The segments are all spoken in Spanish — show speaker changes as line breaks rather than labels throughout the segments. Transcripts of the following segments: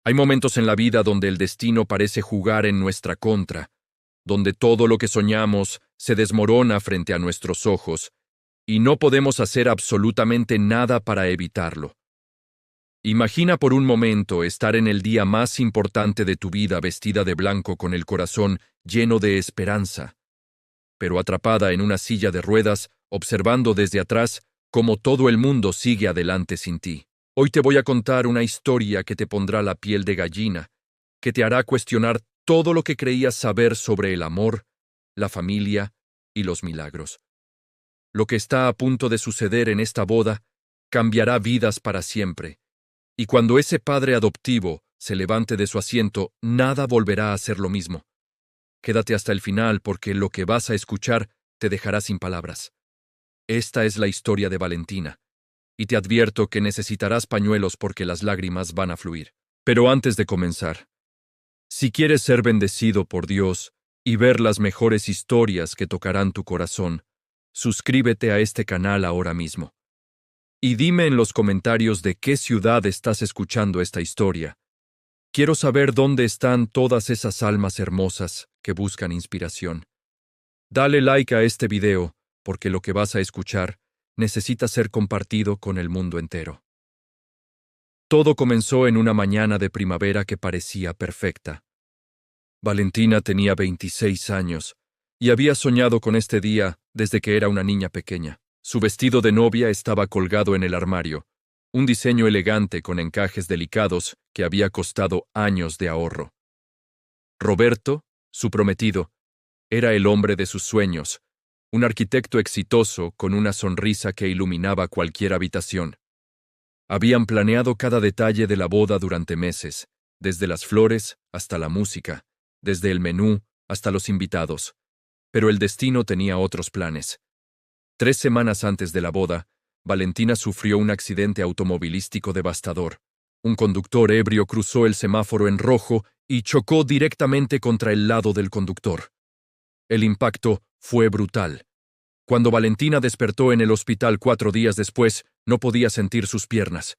Hay momentos en la vida donde el destino parece jugar en nuestra contra, donde todo lo que soñamos se desmorona frente a nuestros ojos, y no podemos hacer absolutamente nada para evitarlo. Imagina por un momento estar en el día más importante de tu vida vestida de blanco con el corazón lleno de esperanza, pero atrapada en una silla de ruedas, observando desde atrás cómo todo el mundo sigue adelante sin ti. Hoy te voy a contar una historia que te pondrá la piel de gallina, que te hará cuestionar todo lo que creías saber sobre el amor, la familia y los milagros. Lo que está a punto de suceder en esta boda cambiará vidas para siempre, y cuando ese padre adoptivo se levante de su asiento, nada volverá a ser lo mismo. Quédate hasta el final porque lo que vas a escuchar te dejará sin palabras. Esta es la historia de Valentina, y te advierto que necesitarás pañuelos porque las lágrimas van a fluir. Pero antes de comenzar, si quieres ser bendecido por Dios y ver las mejores historias que tocarán tu corazón, suscríbete a este canal ahora mismo. Y dime en los comentarios de qué ciudad estás escuchando esta historia. Quiero saber dónde están todas esas almas hermosas que buscan inspiración. Dale like a este video, porque lo que vas a escuchar necesita ser compartido con el mundo entero. Todo comenzó en una mañana de primavera que parecía perfecta. Valentina tenía 26 años y había soñado con este día desde que era una niña pequeña. Su vestido de novia estaba colgado en el armario, un diseño elegante con encajes delicados que había costado años de ahorro. Roberto, su prometido, era el hombre de sus sueños, un arquitecto exitoso con una sonrisa que iluminaba cualquier habitación. Habían planeado cada detalle de la boda durante meses, desde las flores hasta la música, desde el menú hasta los invitados. Pero el destino tenía otros planes. 3 semanas antes de la boda, Valentina sufrió un accidente automovilístico devastador. Un conductor ebrio cruzó el semáforo en rojo y chocó directamente contra el lado del conductor. El impacto fue brutal. Cuando Valentina despertó en el hospital 4 días después, no podía sentir sus piernas.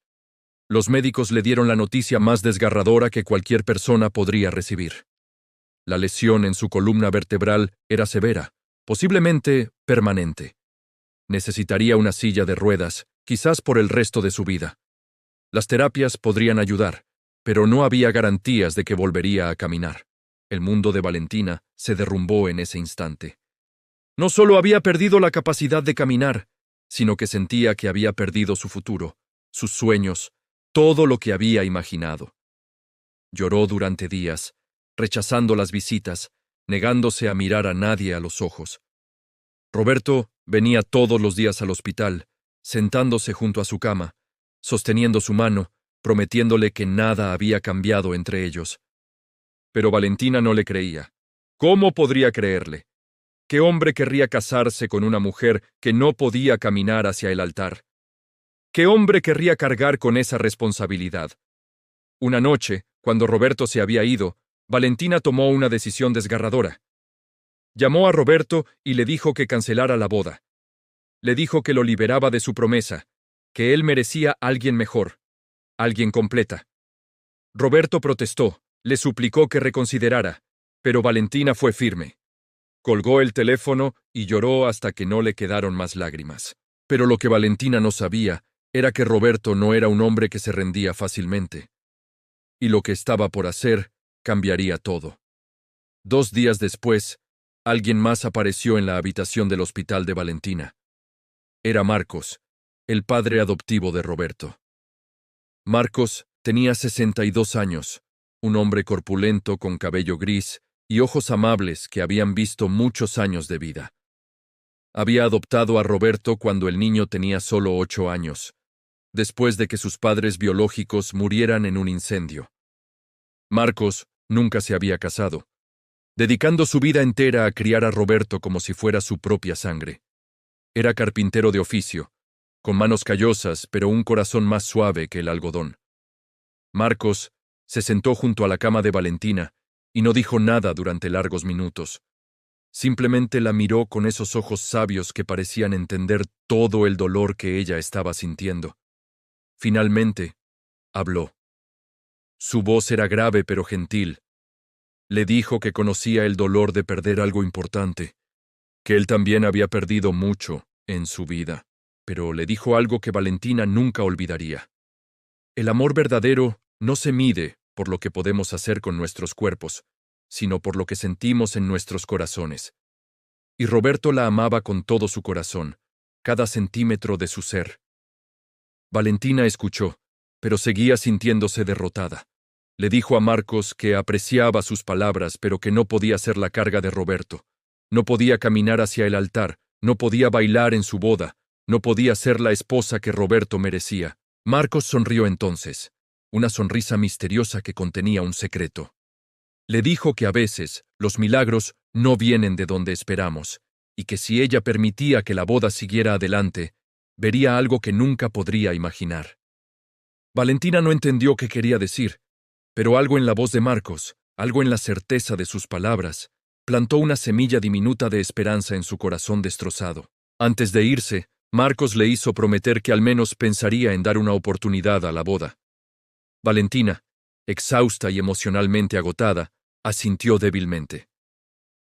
Los médicos le dieron la noticia más desgarradora que cualquier persona podría recibir. La lesión en su columna vertebral era severa, posiblemente permanente. Necesitaría una silla de ruedas, quizás por el resto de su vida. Las terapias podrían ayudar, pero no había garantías de que volvería a caminar. El mundo de Valentina se derrumbó en ese instante. No solo había perdido la capacidad de caminar, sino que sentía que había perdido su futuro, sus sueños, todo lo que había imaginado. Lloró durante días, rechazando las visitas, negándose a mirar a nadie a los ojos. Roberto venía todos los días al hospital, sentándose junto a su cama, sosteniendo su mano, prometiéndole que nada había cambiado entre ellos. Pero Valentina no le creía. ¿Cómo podría creerle? ¿Qué hombre querría casarse con una mujer que no podía caminar hacia el altar? ¿Qué hombre querría cargar con esa responsabilidad? Una noche, cuando Roberto se había ido, Valentina tomó una decisión desgarradora. Llamó a Roberto y le dijo que cancelara la boda. Le dijo que lo liberaba de su promesa, que él merecía a alguien mejor, alguien completa. Roberto protestó, le suplicó que reconsiderara, pero Valentina fue firme. Colgó el teléfono y lloró hasta que no le quedaron más lágrimas. Pero lo que Valentina no sabía era que Roberto no era un hombre que se rendía fácilmente. Y lo que estaba por hacer cambiaría todo. 2 días después, alguien más apareció en la habitación del hospital de Valentina. Era Marcos, el padre adoptivo de Roberto. Marcos tenía 62 años, un hombre corpulento con cabello gris y ojos amables que habían visto muchos años de vida. Había adoptado a Roberto cuando el niño tenía solo 8 años, después de que sus padres biológicos murieran en un incendio. Marcos nunca se había casado, dedicando su vida entera a criar a Roberto como si fuera su propia sangre. Era carpintero de oficio, con manos callosas pero un corazón más suave que el algodón. Marcos se sentó junto a la cama de Valentina y no dijo nada durante largos minutos. Simplemente la miró con esos ojos sabios que parecían entender todo el dolor que ella estaba sintiendo. Finalmente, habló. Su voz era grave pero gentil. Le dijo que conocía el dolor de perder algo importante, que él también había perdido mucho en su vida, pero le dijo algo que Valentina nunca olvidaría. El amor verdadero no se mide por lo que podemos hacer con nuestros cuerpos, sino por lo que sentimos en nuestros corazones. Y Roberto la amaba con todo su corazón, cada centímetro de su ser. Valentina escuchó, pero seguía sintiéndose derrotada. Le dijo a Marcos que apreciaba sus palabras, pero que no podía ser la carga de Roberto. No podía caminar hacia el altar, no podía bailar en su boda, no podía ser la esposa que Roberto merecía. Marcos sonrió entonces, una sonrisa misteriosa que contenía un secreto. Le dijo que a veces los milagros no vienen de donde esperamos, y que si ella permitía que la boda siguiera adelante, vería algo que nunca podría imaginar. Valentina no entendió qué quería decir, pero algo en la voz de Marcos, algo en la certeza de sus palabras, plantó una semilla diminuta de esperanza en su corazón destrozado. Antes de irse, Marcos le hizo prometer que al menos pensaría en dar una oportunidad a la boda. Valentina, exhausta y emocionalmente agotada, asintió débilmente.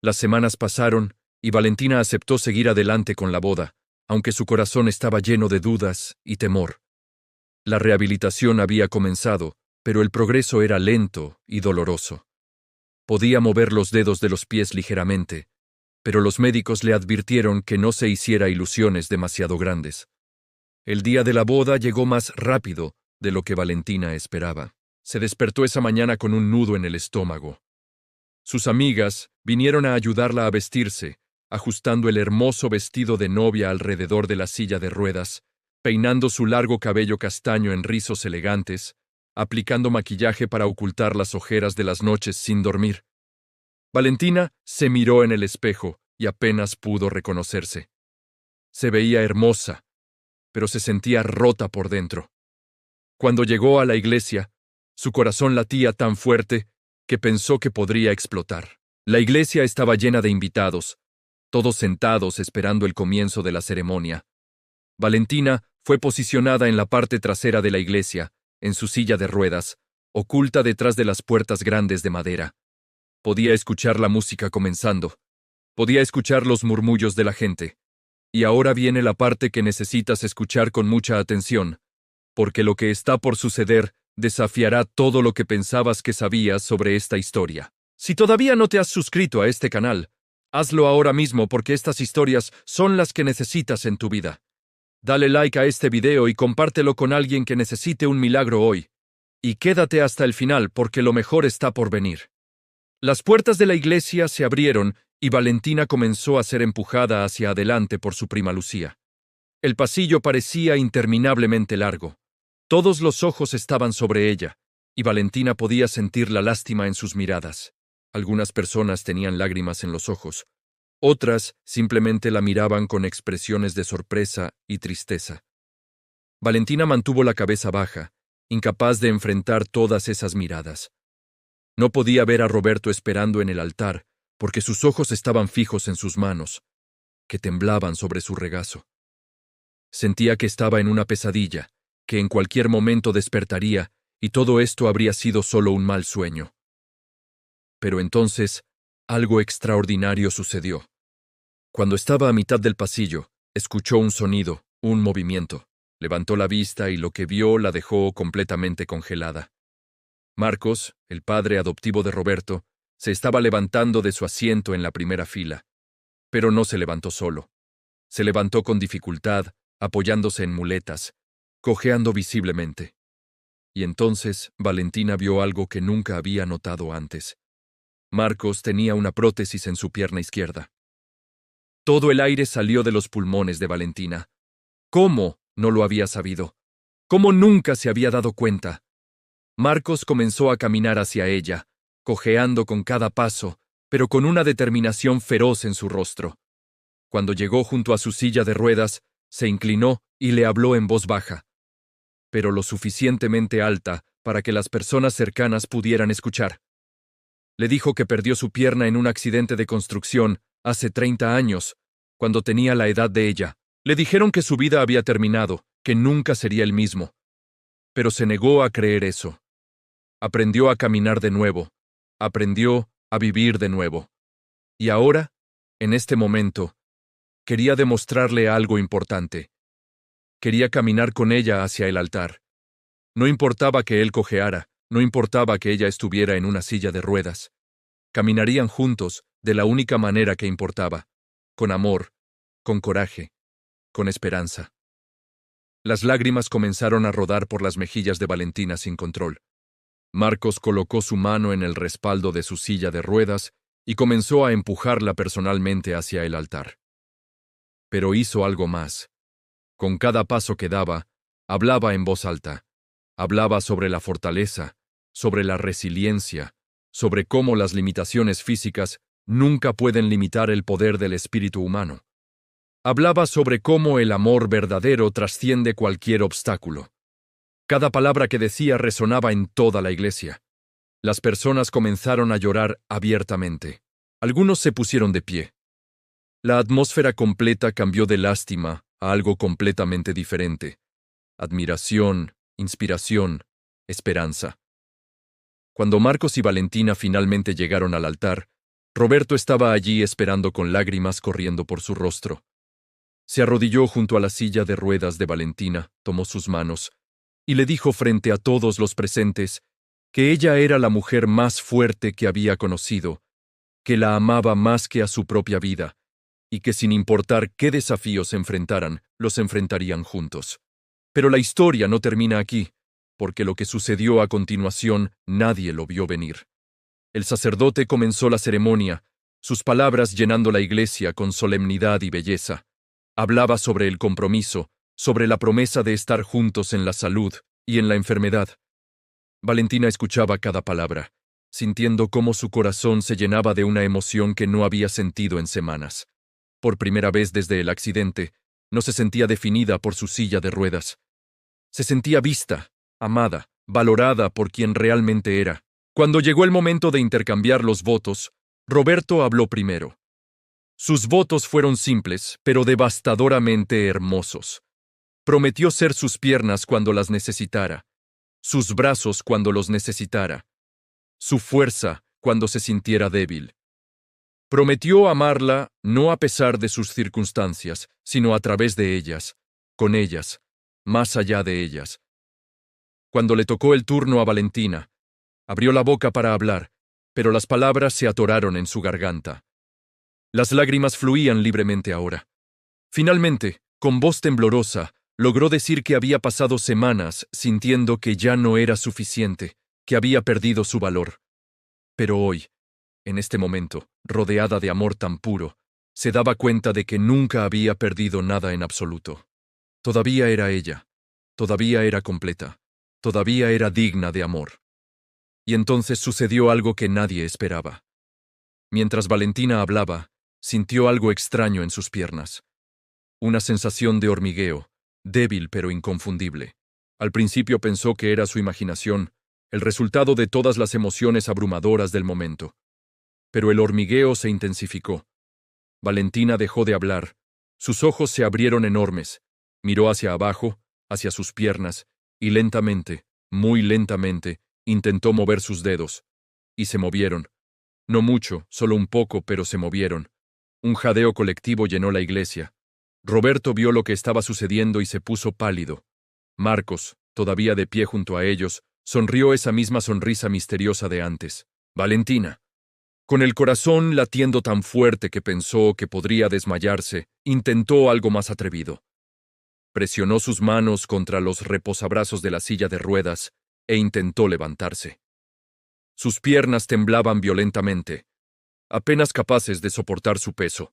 Las semanas pasaron y Valentina aceptó seguir adelante con la boda, aunque su corazón estaba lleno de dudas y temor. La rehabilitación había comenzado, pero el progreso era lento y doloroso. Podía mover los dedos de los pies ligeramente, pero los médicos le advirtieron que no se hiciera ilusiones demasiado grandes. El día de la boda llegó más rápido de lo que Valentina esperaba. Se despertó esa mañana con un nudo en el estómago. Sus amigas vinieron a ayudarla a vestirse, ajustando el hermoso vestido de novia alrededor de la silla de ruedas, peinando su largo cabello castaño en rizos elegantes, aplicando maquillaje para ocultar las ojeras de las noches sin dormir. Valentina se miró en el espejo y apenas pudo reconocerse. Se veía hermosa, pero se sentía rota por dentro. Cuando llegó a la iglesia, su corazón latía tan fuerte que pensó que podría explotar. La iglesia estaba llena de invitados, todos sentados esperando el comienzo de la ceremonia. Valentina fue posicionada en la parte trasera de la iglesia, en su silla de ruedas, oculta detrás de las puertas grandes de madera. Podía escuchar la música comenzando. Podía escuchar los murmullos de la gente. Y ahora viene la parte que necesitas escuchar con mucha atención, porque lo que está por suceder desafiará todo lo que pensabas que sabías sobre esta historia. Si todavía no te has suscrito a este canal, hazlo ahora mismo porque estas historias son las que necesitas en tu vida. Dale like a este video y compártelo con alguien que necesite un milagro hoy. Y quédate hasta el final porque lo mejor está por venir. Las puertas de la iglesia se abrieron y Valentina comenzó a ser empujada hacia adelante por su prima Lucía. El pasillo parecía interminablemente largo. Todos los ojos estaban sobre ella, y Valentina podía sentir la lástima en sus miradas. Algunas personas tenían lágrimas en los ojos. Otras simplemente la miraban con expresiones de sorpresa y tristeza. Valentina mantuvo la cabeza baja, incapaz de enfrentar todas esas miradas. No podía ver a Roberto esperando en el altar, porque sus ojos estaban fijos en sus manos, que temblaban sobre su regazo. Sentía que estaba en una pesadilla, que en cualquier momento despertaría, y todo esto habría sido solo un mal sueño. Pero entonces, algo extraordinario sucedió. Cuando estaba a mitad del pasillo, escuchó un sonido, un movimiento. Levantó la vista y lo que vio la dejó completamente congelada. Marcos, el padre adoptivo de Roberto, se estaba levantando de su asiento en la primera fila. Pero no se levantó solo. Se levantó con dificultad, apoyándose en muletas, cojeando visiblemente. Y entonces Valentina vio algo que nunca había notado antes. Marcos tenía una prótesis en su pierna izquierda. Todo el aire salió de los pulmones de Valentina. ¿Cómo no lo había sabido? ¿Cómo nunca se había dado cuenta? Marcos comenzó a caminar hacia ella, cojeando con cada paso, pero con una determinación feroz en su rostro. Cuando llegó junto a su silla de ruedas, se inclinó y le habló en voz baja, pero lo suficientemente alta para que las personas cercanas pudieran escuchar. Le dijo que perdió su pierna en un accidente de construcción hace 30 años, cuando tenía la edad de ella. Le dijeron que su vida había terminado, que nunca sería el mismo. Pero se negó a creer eso. Aprendió a caminar de nuevo. Aprendió a vivir de nuevo. Y ahora, en este momento, quería demostrarle algo importante. Quería caminar con ella hacia el altar. No importaba que él cojeara, no importaba que ella estuviera en una silla de ruedas. Caminarían juntos de la única manera que importaba, con amor, con coraje, con esperanza. Las lágrimas comenzaron a rodar por las mejillas de Valentina sin control. Marcos colocó su mano en el respaldo de su silla de ruedas y comenzó a empujarla personalmente hacia el altar. Pero hizo algo más. Con cada paso que daba, hablaba en voz alta. Hablaba sobre la fortaleza, sobre la resiliencia, sobre cómo las limitaciones físicas nunca pueden limitar el poder del espíritu humano. Hablaba sobre cómo el amor verdadero trasciende cualquier obstáculo. Cada palabra que decía resonaba en toda la iglesia. Las personas comenzaron a llorar abiertamente. Algunos se pusieron de pie. La atmósfera completa cambió de lástima a algo completamente diferente. Admiración, inspiración, esperanza. Cuando Marcos y Valentina finalmente llegaron al altar, Roberto estaba allí esperando con lágrimas corriendo por su rostro. Se arrodilló junto a la silla de ruedas de Valentina, tomó sus manos, y le dijo frente a todos los presentes que ella era la mujer más fuerte que había conocido, que la amaba más que a su propia vida, y que sin importar qué desafíos se enfrentaran, los enfrentarían juntos. Pero la historia no termina aquí, porque lo que sucedió a continuación nadie lo vio venir. El sacerdote comenzó la ceremonia, sus palabras llenando la iglesia con solemnidad y belleza. Hablaba sobre el compromiso, sobre la promesa de estar juntos en la salud y en la enfermedad. Valentina escuchaba cada palabra, sintiendo cómo su corazón se llenaba de una emoción que no había sentido en semanas. Por primera vez desde el accidente, no se sentía definida por su silla de ruedas. Se sentía vista, amada, valorada por quien realmente era. Cuando llegó el momento de intercambiar los votos, Roberto habló primero. Sus votos fueron simples, pero devastadoramente hermosos. Prometió ser sus piernas cuando las necesitara, sus brazos cuando los necesitara, su fuerza cuando se sintiera débil. Prometió amarla no a pesar de sus circunstancias, sino a través de ellas, con ellas, más allá de ellas. Cuando le tocó el turno a Valentina, abrió la boca para hablar, pero las palabras se atoraron en su garganta. Las lágrimas fluían libremente ahora. Finalmente, con voz temblorosa, logró decir que había pasado semanas sintiendo que ya no era suficiente, que había perdido su valor. Pero hoy, en este momento, rodeada de amor tan puro, se daba cuenta de que nunca había perdido nada en absoluto. Todavía era ella, todavía era completa, todavía era digna de amor. Y entonces sucedió algo que nadie esperaba. Mientras Valentina hablaba, sintió algo extraño en sus piernas. Una sensación de hormigueo, débil pero inconfundible. Al principio pensó que era su imaginación, el resultado de todas las emociones abrumadoras del momento. Pero el hormigueo se intensificó. Valentina dejó de hablar. Sus ojos se abrieron enormes. Miró hacia abajo, hacia sus piernas, y lentamente, muy lentamente, intentó mover sus dedos. Y se movieron. No mucho, solo un poco, pero se movieron. Un jadeo colectivo llenó la iglesia. Roberto vio lo que estaba sucediendo y se puso pálido. Marcos, todavía de pie junto a ellos, sonrió esa misma sonrisa misteriosa de antes. Valentina, con el corazón latiendo tan fuerte que pensó que podría desmayarse, intentó algo más atrevido. Presionó sus manos contra los reposabrazos de la silla de ruedas e intentó levantarse. Sus piernas temblaban violentamente, apenas capaces de soportar su peso.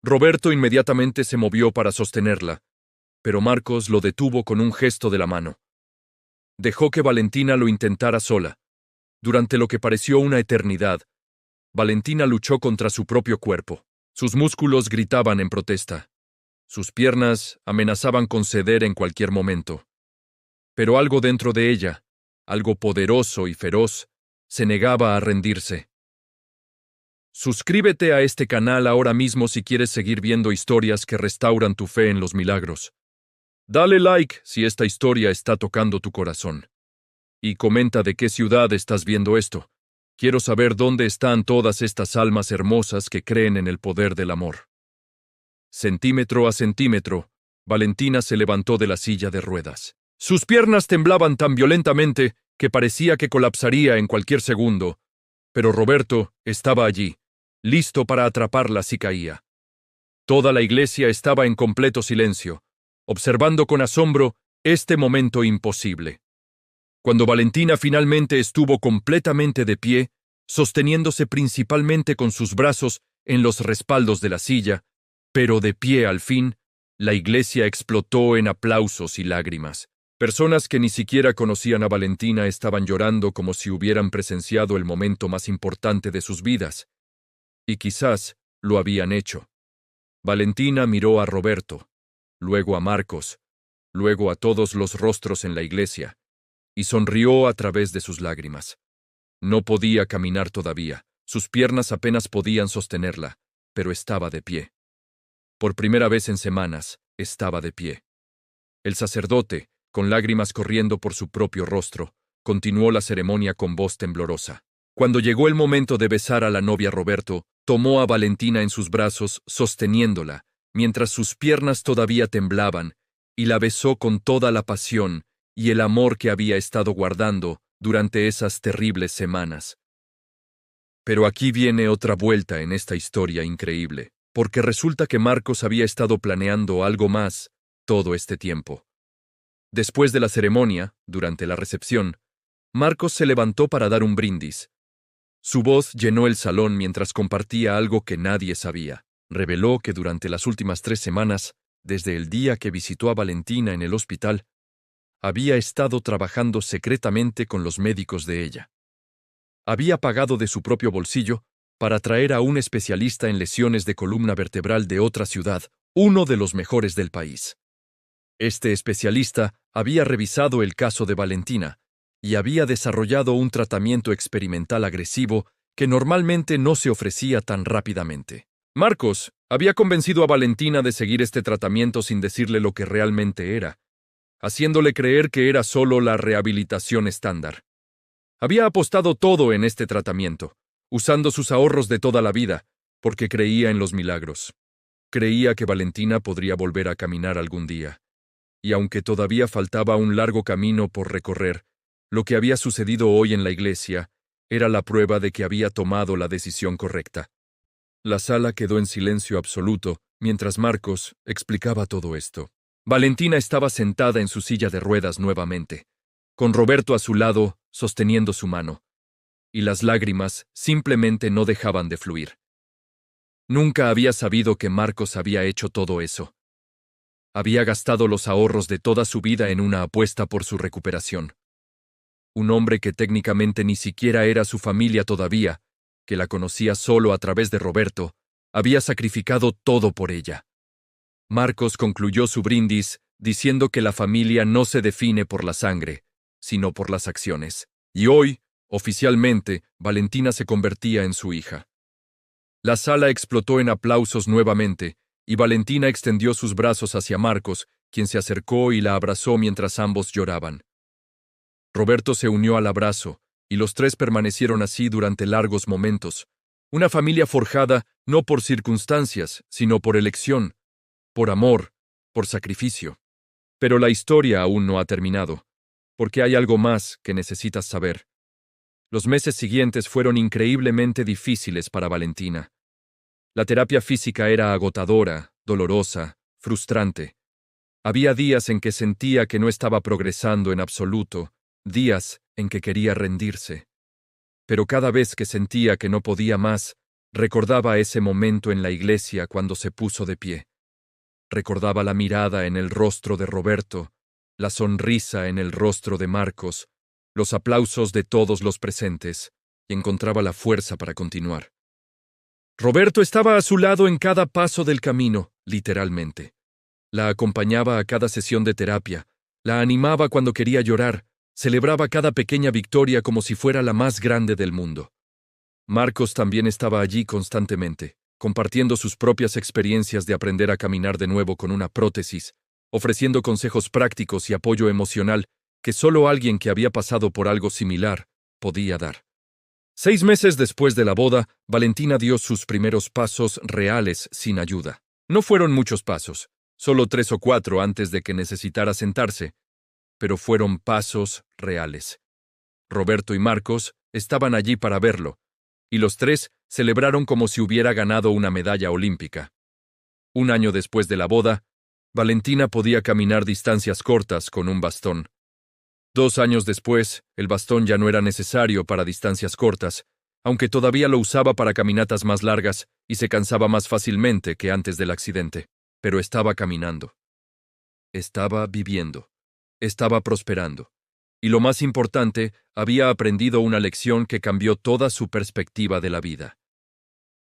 Roberto inmediatamente se movió para sostenerla, pero Marcos lo detuvo con un gesto de la mano. Dejó que Valentina lo intentara sola. Durante lo que pareció una eternidad, Valentina luchó contra su propio cuerpo. Sus músculos gritaban en protesta. Sus piernas amenazaban con ceder en cualquier momento. Pero algo dentro de ella, algo poderoso y feroz, se negaba a rendirse. Suscríbete a este canal ahora mismo si quieres seguir viendo historias que restauran tu fe en los milagros. Dale like si esta historia está tocando tu corazón. Y comenta de qué ciudad estás viendo esto. Quiero saber dónde están todas estas almas hermosas que creen en el poder del amor. Centímetro a centímetro, Valentina se levantó de la silla de ruedas. Sus piernas temblaban tan violentamente que parecía que colapsaría en cualquier segundo, pero Roberto estaba allí, listo para atraparla si caía. Toda la iglesia estaba en completo silencio, observando con asombro este momento imposible. Cuando Valentina finalmente estuvo completamente de pie, sosteniéndose principalmente con sus brazos en los respaldos de la silla, pero de pie al fin, la iglesia explotó en aplausos y lágrimas. Personas que ni siquiera conocían a Valentina estaban llorando como si hubieran presenciado el momento más importante de sus vidas. Y quizás lo habían hecho. Valentina miró a Roberto, luego a Marcos, luego a todos los rostros en la iglesia, y sonrió a través de sus lágrimas. No podía caminar todavía, sus piernas apenas podían sostenerla, pero estaba de pie. Por primera vez en semanas, estaba de pie. El sacerdote, con lágrimas corriendo por su propio rostro, continuó la ceremonia con voz temblorosa. Cuando llegó el momento de besar a la novia Roberto, tomó a Valentina en sus brazos, sosteniéndola, mientras sus piernas todavía temblaban, y la besó con toda la pasión y el amor que había estado guardando durante esas terribles semanas. Pero aquí viene otra vuelta en esta historia increíble, porque resulta que Marcos había estado planeando algo más todo este tiempo. Después de la ceremonia, durante la recepción, Marcos se levantó para dar un brindis. Su voz llenó el salón mientras compartía algo que nadie sabía. Reveló que durante las últimas 3 semanas, desde el día que visitó a Valentina en el hospital, había estado trabajando secretamente con los médicos de ella. Había pagado de su propio bolsillo para traer a un especialista en lesiones de columna vertebral de otra ciudad, uno de los mejores del país. Este especialista había revisado el caso de Valentina y había desarrollado un tratamiento experimental agresivo que normalmente no se ofrecía tan rápidamente. Marcos había convencido a Valentina de seguir este tratamiento sin decirle lo que realmente era, haciéndole creer que era solo la rehabilitación estándar. Había apostado todo en este tratamiento, usando sus ahorros de toda la vida, porque creía en los milagros. Creía que Valentina podría volver a caminar algún día. Y aunque todavía faltaba un largo camino por recorrer, lo que había sucedido hoy en la iglesia era la prueba de que había tomado la decisión correcta. La sala quedó en silencio absoluto mientras Marcos explicaba todo esto. Valentina estaba sentada en su silla de ruedas nuevamente, con Roberto a su lado sosteniendo su mano, y las lágrimas simplemente no dejaban de fluir. Nunca había sabido que Marcos había hecho todo eso. Había gastado los ahorros de toda su vida en una apuesta por su recuperación. Un hombre que técnicamente ni siquiera era su familia todavía, que la conocía solo a través de Roberto, había sacrificado todo por ella. Marcos concluyó su brindis diciendo que la familia no se define por la sangre, sino por las acciones. Y hoy, oficialmente, Valentina se convertía en su hija. La sala explotó en aplausos nuevamente, y Valentina extendió sus brazos hacia Marcos, quien se acercó y la abrazó mientras ambos lloraban. Roberto se unió al abrazo, y los tres permanecieron así durante largos momentos. Una familia forjada no por circunstancias, sino por elección, por amor, por sacrificio. Pero la historia aún no ha terminado, porque hay algo más que necesitas saber. Los meses siguientes fueron increíblemente difíciles para Valentina. La terapia física era agotadora, dolorosa, frustrante. Había días en que sentía que no estaba progresando en absoluto, días en que quería rendirse. Pero cada vez que sentía que no podía más, recordaba ese momento en la iglesia cuando se puso de pie. Recordaba la mirada en el rostro de Roberto, la sonrisa en el rostro de Marcos, los aplausos de todos los presentes, y encontraba la fuerza para continuar. Roberto estaba a su lado en cada paso del camino, literalmente. La acompañaba a cada sesión de terapia, la animaba cuando quería llorar, celebraba cada pequeña victoria como si fuera la más grande del mundo. Marcos también estaba allí constantemente, compartiendo sus propias experiencias de aprender a caminar de nuevo con una prótesis, ofreciendo consejos prácticos y apoyo emocional que solo alguien que había pasado por algo similar podía dar. 6 meses después de la boda, Valentina dio sus primeros pasos reales sin ayuda. No fueron muchos pasos, solo 3 o 4 antes de que necesitara sentarse, pero fueron pasos reales. Roberto y Marcos estaban allí para verlo, y los tres celebraron como si hubiera ganado una medalla olímpica. Un año después de la boda, Valentina podía caminar distancias cortas con un bastón. 2 años después, el bastón ya no era necesario para distancias cortas, aunque todavía lo usaba para caminatas más largas y se cansaba más fácilmente que antes del accidente. Pero estaba caminando. Estaba viviendo. Estaba prosperando. Y lo más importante, había aprendido una lección que cambió toda su perspectiva de la vida.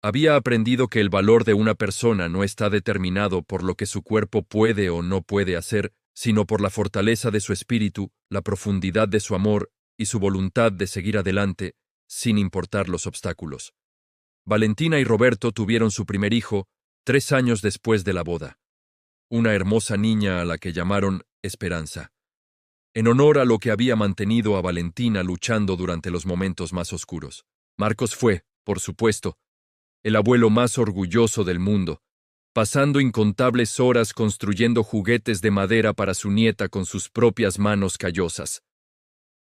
Había aprendido que el valor de una persona no está determinado por lo que su cuerpo puede o no puede hacer, sino por la fortaleza de su espíritu, la profundidad de su amor y su voluntad de seguir adelante, sin importar los obstáculos. Valentina y Roberto tuvieron su primer hijo 3 años después de la boda. Una hermosa niña a la que llamaron Esperanza, en honor a lo que había mantenido a Valentina luchando durante los momentos más oscuros. Marcos fue, por supuesto, el abuelo más orgulloso del mundo, pasando incontables horas construyendo juguetes de madera para su nieta con sus propias manos callosas.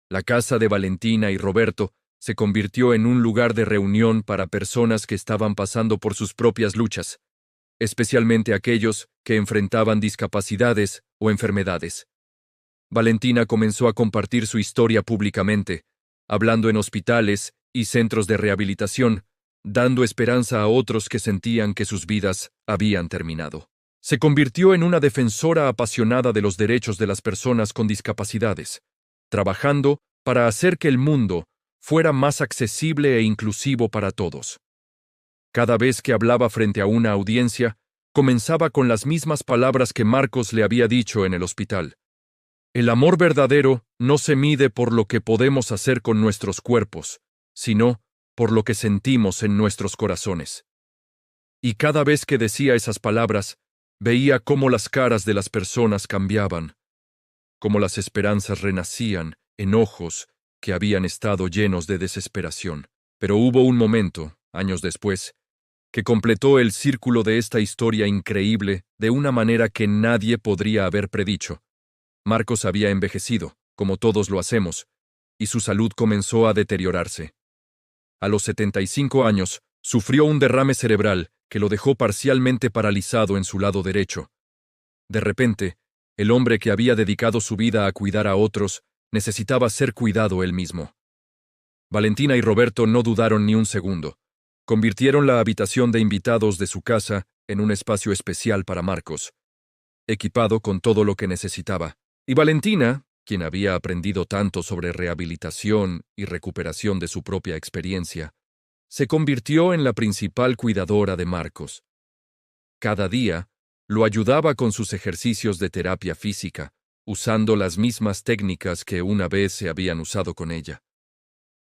La casa de Valentina y Roberto se convirtió en un lugar de reunión para personas que estaban pasando por sus propias luchas, especialmente aquellos que enfrentaban discapacidades o enfermedades. Valentina comenzó a compartir su historia públicamente, hablando en hospitales y centros de rehabilitación, dando esperanza a otros que sentían que sus vidas habían terminado. Se convirtió en una defensora apasionada de los derechos de las personas con discapacidades, trabajando para hacer que el mundo fuera más accesible e inclusivo para todos. Cada vez que hablaba frente a una audiencia, comenzaba con las mismas palabras que Marcos le había dicho en el hospital. El amor verdadero no se mide por lo que podemos hacer con nuestros cuerpos, sino por lo que sentimos en nuestros corazones. Y cada vez que decía esas palabras, veía cómo las caras de las personas cambiaban, cómo las esperanzas renacían en ojos que habían estado llenos de desesperación. Pero hubo un momento, años después, que completó el círculo de esta historia increíble de una manera que nadie podría haber predicho. Marcos había envejecido, como todos lo hacemos, y su salud comenzó a deteriorarse. A los 75 años, sufrió un derrame cerebral que lo dejó parcialmente paralizado en su lado derecho. De repente, el hombre que había dedicado su vida a cuidar a otros necesitaba ser cuidado él mismo. Valentina y Roberto no dudaron ni un segundo. Convirtieron la habitación de invitados de su casa en un espacio especial para Marcos, equipado con todo lo que necesitaba. Y Valentina, quien había aprendido tanto sobre rehabilitación y recuperación de su propia experiencia, se convirtió en la principal cuidadora de Marcos. Cada día, lo ayudaba con sus ejercicios de terapia física, usando las mismas técnicas que una vez se habían usado con ella.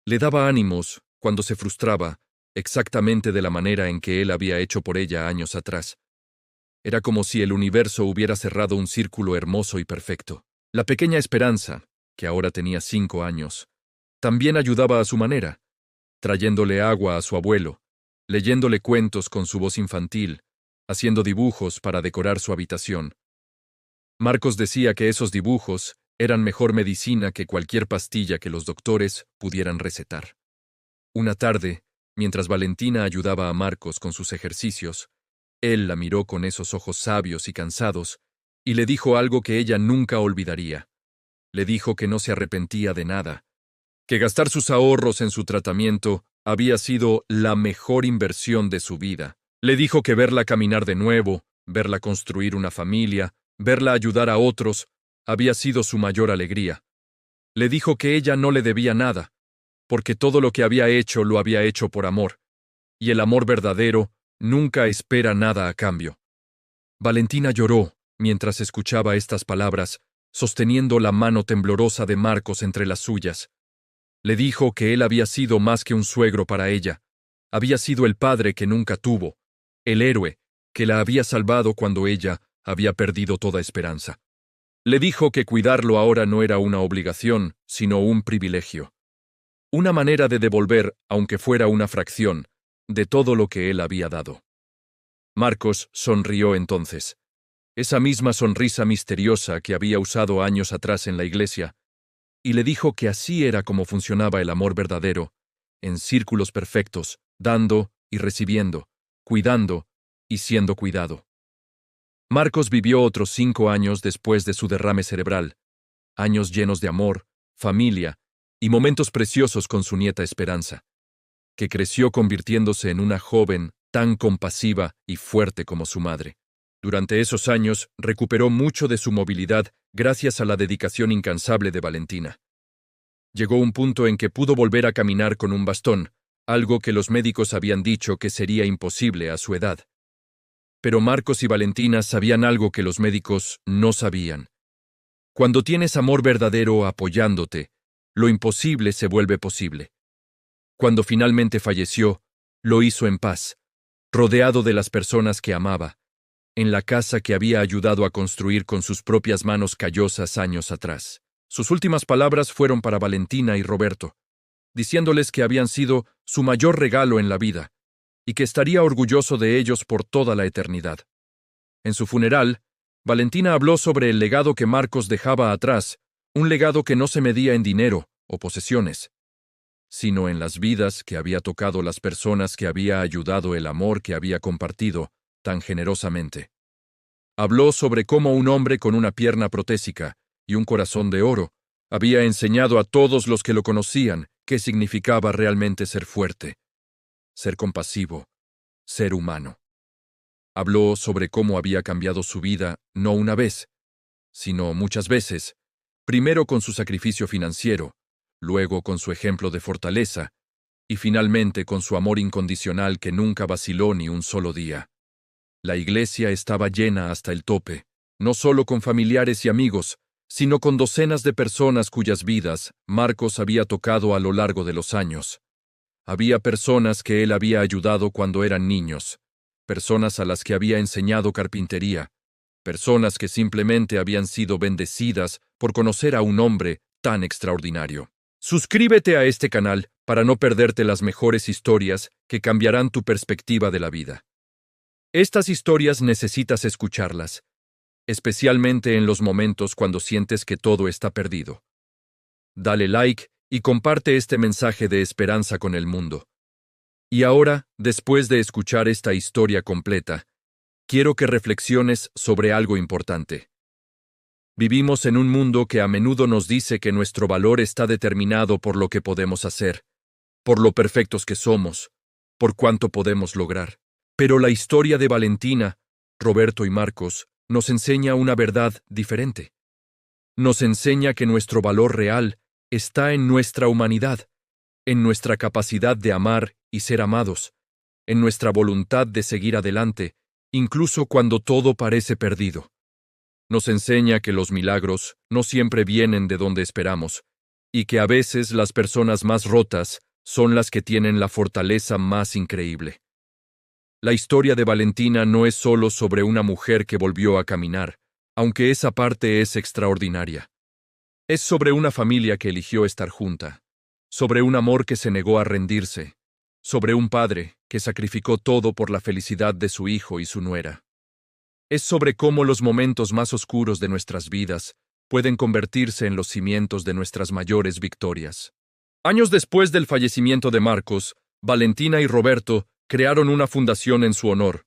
Le daba ánimos cuando se frustraba, exactamente de la manera en que él había hecho por ella años atrás. Era como si el universo hubiera cerrado un círculo hermoso y perfecto. La pequeña Esperanza, que ahora tenía 5 años, también ayudaba a su manera, trayéndole agua a su abuelo, leyéndole cuentos con su voz infantil, haciendo dibujos para decorar su habitación. Marcos decía que esos dibujos eran mejor medicina que cualquier pastilla que los doctores pudieran recetar. Una tarde, mientras Valentina ayudaba a Marcos con sus ejercicios, él la miró con esos ojos sabios y cansados y le dijo algo que ella nunca olvidaría. Le dijo que no se arrepentía de nada, que gastar sus ahorros en su tratamiento había sido la mejor inversión de su vida. Le dijo que verla caminar de nuevo, verla construir una familia, verla ayudar a otros, había sido su mayor alegría. Le dijo que ella no le debía nada, porque todo lo que había hecho lo había hecho por amor, y el amor verdadero nunca espera nada a cambio. Valentina lloró mientras escuchaba estas palabras, sosteniendo la mano temblorosa de Marcos entre las suyas. Le dijo que él había sido más que un suegro para ella, había sido el padre que nunca tuvo, el héroe que la había salvado cuando ella había perdido toda esperanza. Le dijo que cuidarlo ahora no era una obligación, sino un privilegio. Una manera de devolver, aunque fuera una fracción, de todo lo que él había dado. Marcos sonrió entonces. Esa misma sonrisa misteriosa que había usado años atrás en la iglesia, y le dijo que así era como funcionaba el amor verdadero, en círculos perfectos, dando y recibiendo, cuidando y siendo cuidado. Marcos vivió otros 5 años después de su derrame cerebral, años llenos de amor, familia y momentos preciosos con su nieta Esperanza, que creció convirtiéndose en una joven tan compasiva y fuerte como su madre. Durante esos años recuperó mucho de su movilidad gracias a la dedicación incansable de Valentina. Llegó un punto en que pudo volver a caminar con un bastón, algo que los médicos habían dicho que sería imposible a su edad. Pero Marcos y Valentina sabían algo que los médicos no sabían. Cuando tienes amor verdadero apoyándote, lo imposible se vuelve posible. Cuando finalmente falleció, lo hizo en paz, rodeado de las personas que amaba, en la casa que había ayudado a construir con sus propias manos callosas años atrás. Sus últimas palabras fueron para Valentina y Roberto, diciéndoles que habían sido su mayor regalo en la vida, y que estaría orgulloso de ellos por toda la eternidad. En su funeral, Valentina habló sobre el legado que Marcos dejaba atrás, un legado que no se medía en dinero o posesiones, sino en las vidas que había tocado las personas que había ayudado, el amor que había compartido tan generosamente. Habló sobre cómo un hombre con una pierna protésica y un corazón de oro había enseñado a todos los que lo conocían qué significaba realmente ser fuerte, ser compasivo, ser humano. Habló sobre cómo había cambiado su vida no una vez, sino muchas veces, primero con su sacrificio financiero, luego con su ejemplo de fortaleza, y finalmente con su amor incondicional que nunca vaciló ni un solo día. La iglesia estaba llena hasta el tope, no solo con familiares y amigos, sino con docenas de personas cuyas vidas Marcos había tocado a lo largo de los años. Había personas que él había ayudado cuando eran niños, personas a las que había enseñado carpintería, personas que simplemente habían sido bendecidas por conocer a un hombre tan extraordinario. Suscríbete a este canal para no perderte las mejores historias que cambiarán tu perspectiva de la vida. Estas historias necesitas escucharlas, especialmente en los momentos cuando sientes que todo está perdido. Dale like y comparte este mensaje de esperanza con el mundo. Y ahora, después de escuchar esta historia completa, quiero que reflexiones sobre algo importante. Vivimos en un mundo que a menudo nos dice que nuestro valor está determinado por lo que podemos hacer, por lo perfectos que somos, por cuánto podemos lograr. Pero la historia de Valentina, Roberto y Marcos nos enseña una verdad diferente. Nos enseña que nuestro valor real está en nuestra humanidad, en nuestra capacidad de amar y ser amados, en nuestra voluntad de seguir adelante, incluso cuando todo parece perdido. Nos enseña que los milagros no siempre vienen de donde esperamos, y que a veces las personas más rotas son las que tienen la fortaleza más increíble. La historia de Valentina no es solo sobre una mujer que volvió a caminar, aunque esa parte es extraordinaria. Es sobre una familia que eligió estar junta, sobre un amor que se negó a rendirse, sobre un padre que sacrificó todo por la felicidad de su hijo y su nuera. Es sobre cómo los momentos más oscuros de nuestras vidas pueden convertirse en los cimientos de nuestras mayores victorias. Años después del fallecimiento de Marcos, Valentina y Roberto crearon una fundación en su honor.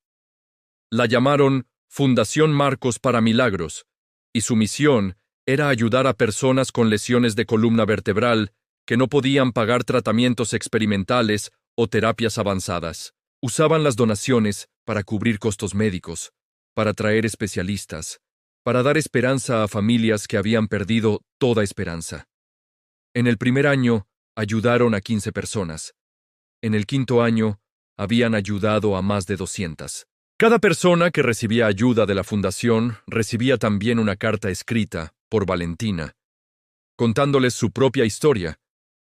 La llamaron Fundación Marcos para Milagros, y su misión era ayudar a personas con lesiones de columna vertebral que no podían pagar tratamientos experimentales o terapias avanzadas. Usaban las donaciones para cubrir costos médicos, para traer especialistas, para dar esperanza a familias que habían perdido toda esperanza. En el primer año, ayudaron a 15 personas. En el quinto año, habían ayudado a más de 200. Cada persona que recibía ayuda de la fundación recibía también una carta escrita por Valentina, contándoles su propia historia,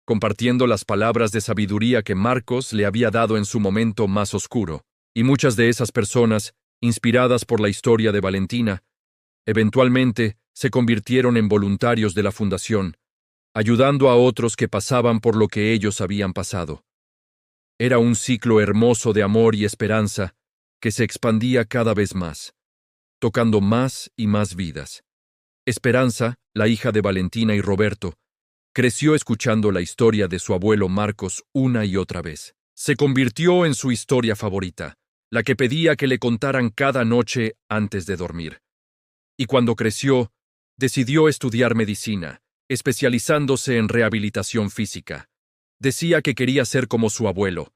compartiendo las palabras de sabiduría que Marcos le había dado en su momento más oscuro, y muchas de esas personas, inspiradas por la historia de Valentina, eventualmente se convirtieron en voluntarios de la fundación, ayudando a otros que pasaban por lo que ellos habían pasado. Era un ciclo hermoso de amor y esperanza que se expandía cada vez más, tocando más y más vidas. Esperanza, la hija de Valentina y Roberto, creció escuchando la historia de su abuelo Marcos una y otra vez. Se convirtió en su historia favorita, la que pedía que le contaran cada noche antes de dormir. Y cuando creció, decidió estudiar medicina, especializándose en rehabilitación física. Decía que quería ser como su abuelo,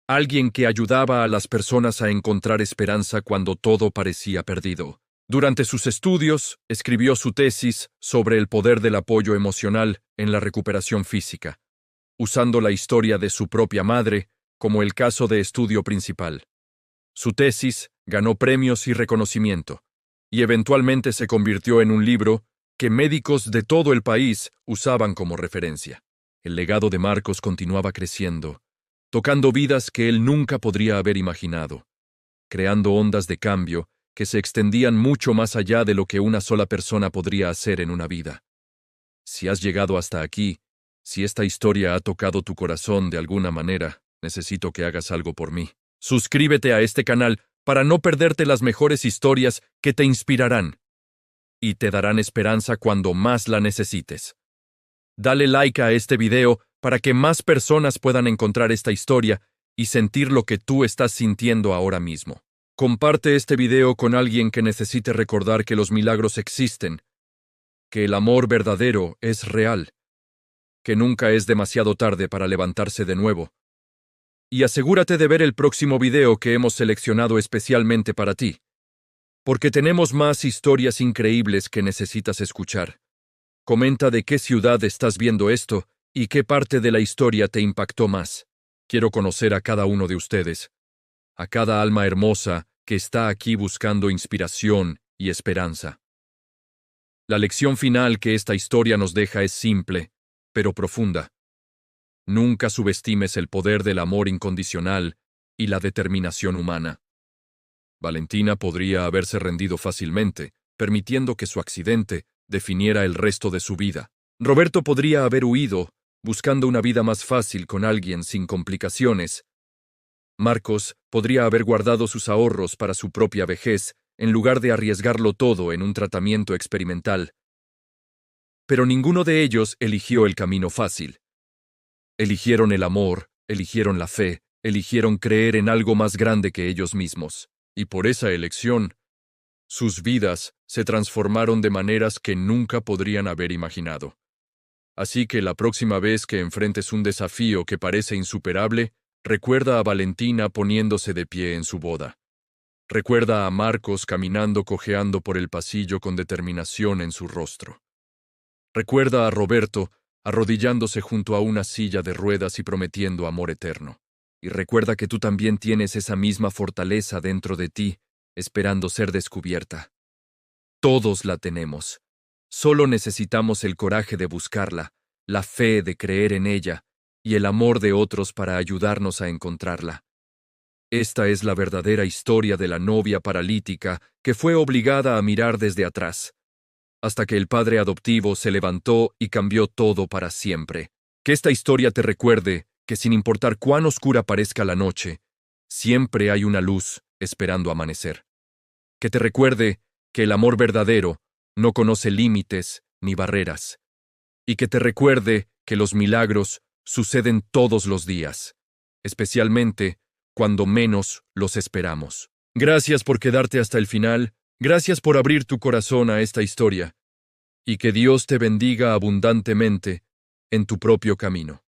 alguien que ayudaba a las personas a encontrar esperanza cuando todo parecía perdido. Durante sus estudios, escribió su tesis sobre el poder del apoyo emocional en la recuperación física, usando la historia de su propia madre como el caso de estudio principal. Su tesis ganó premios y reconocimiento, y eventualmente se convirtió en un libro que médicos de todo el país usaban como referencia. El legado de Marcos continuaba creciendo, tocando vidas que él nunca podría haber imaginado, creando ondas de cambio que se extendían mucho más allá de lo que una sola persona podría hacer en una vida. Si has llegado hasta aquí, si esta historia ha tocado tu corazón de alguna manera, necesito que hagas algo por mí. Suscríbete a este canal para no perderte las mejores historias que te inspirarán y te darán esperanza cuando más la necesites. Dale like a este video para que más personas puedan encontrar esta historia y sentir lo que tú estás sintiendo ahora mismo. Comparte este video con alguien que necesite recordar que los milagros existen, que el amor verdadero es real, que nunca es demasiado tarde para levantarse de nuevo. Y asegúrate de ver el próximo video que hemos seleccionado especialmente para ti, porque tenemos más historias increíbles que necesitas escuchar. Comenta de qué ciudad estás viendo esto y qué parte de la historia te impactó más. Quiero conocer a cada uno de ustedes, a cada alma hermosa que está aquí buscando inspiración y esperanza. La lección final que esta historia nos deja es simple, pero profunda. Nunca subestimes el poder del amor incondicional y la determinación humana. Valentina podría haberse rendido fácilmente, permitiendo que su accidente definiera el resto de su vida. Roberto podría haber huido, buscando una vida más fácil con alguien sin complicaciones. Marcos podría haber guardado sus ahorros para su propia vejez, en lugar de arriesgarlo todo en un tratamiento experimental. Pero ninguno de ellos eligió el camino fácil. Eligieron el amor, eligieron la fe, eligieron creer en algo más grande que ellos mismos. Y por esa elección, sus vidas se transformaron de maneras que nunca podrían haber imaginado. Así que la próxima vez que enfrentes un desafío que parece insuperable, recuerda a Valentina poniéndose de pie en su boda. Recuerda a Marcos caminando cojeando por el pasillo con determinación en su rostro. Recuerda a Roberto arrodillándose junto a una silla de ruedas y prometiendo amor eterno. Y recuerda que tú también tienes esa misma fortaleza dentro de ti, esperando ser descubierta. Todos la tenemos. Solo necesitamos el coraje de buscarla, la fe de creer en ella y el amor de otros para ayudarnos a encontrarla. Esta es la verdadera historia de la novia paralítica que fue obligada a mirar desde atrás, hasta que el padre adoptivo se levantó y cambió todo para siempre. Que esta historia te recuerde que sin importar cuán oscura parezca la noche, siempre hay una luz esperando amanecer. Que te recuerde que el amor verdadero no conoce límites ni barreras. Y que te recuerde que los milagros suceden todos los días, especialmente cuando menos los esperamos. Gracias por quedarte hasta el final, gracias por abrir tu corazón a esta historia, y que Dios te bendiga abundantemente en tu propio camino.